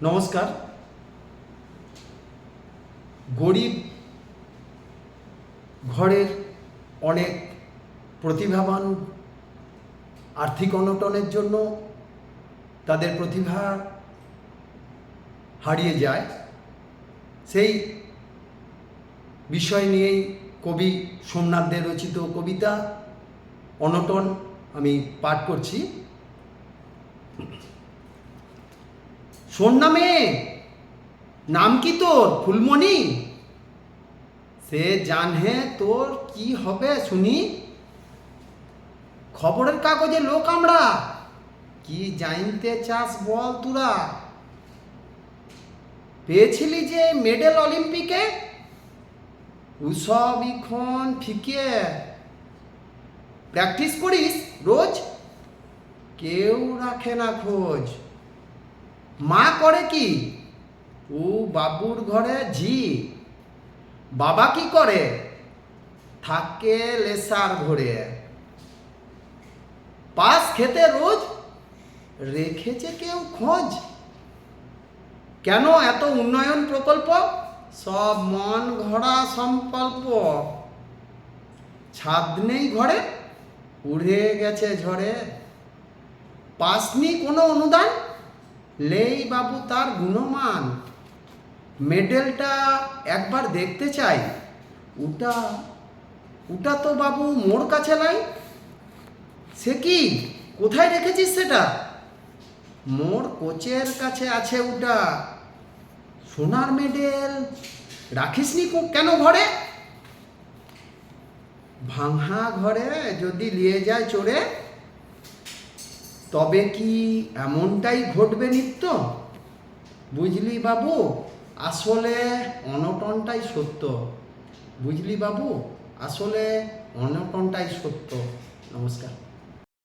নমস্কার। গরিব ঘরের অনেক প্রতিভাবান আর্থিক অনটনের জন্য তাদের প্রতিভা হারিয়ে যায়, সেই বিষয় নিয়েই কবি সোমনাথ দে রচিত কবিতা অনটন আমি পাঠ করছি। শোন না মেয়ে, নাম কি তোর? ফুলমণি? সে জানহে তোর কি হবে শুনি। খবরের কাগজে লোক আমরা, কি জানতে চাস বল তোরা? পেয়েছিলি যে মেডেল অলিম্পিকে, ওসব এখন ফিকে। প্র্যাকটিস করিস রোজ, কেউ রাখে না খোঁজ। মা করে কি? ও বাবুর ঘরে ঝি। বাবা কি করে? থাকে লেসার ঘরে। পাস খেতে রোজ, রেখেছে কেউ খোঁজ? কেন এত উন্নয়ন প্রকল্প, সব মন গড়া সংকল্প। ছাদ নেই ঘরে, উড়ে গেছে ঝড়ে। পাসনি কোনো অনুদান, লেই বাবু তার গুণমান। মেডেলটা একবার দেখতে চাই, ওটা তো বাবু মোর কাছে নাই। সে কি, কোথায় রেখেছিস সেটা? মোর কোচের কাছে আছে ওটা। সোনার মেডেল রাখিসনি কেন ঘরে? ভাঙা ঘরে যদি নিয়ে যায় চোরে, তবে কি এমনটাই ঘটবে নিত্য? বুঝলি বাবু, আসলে অনটনটাই সত্য। বুঝলি বাবু, আসলে অনটনটাই সত্য। নমস্কার।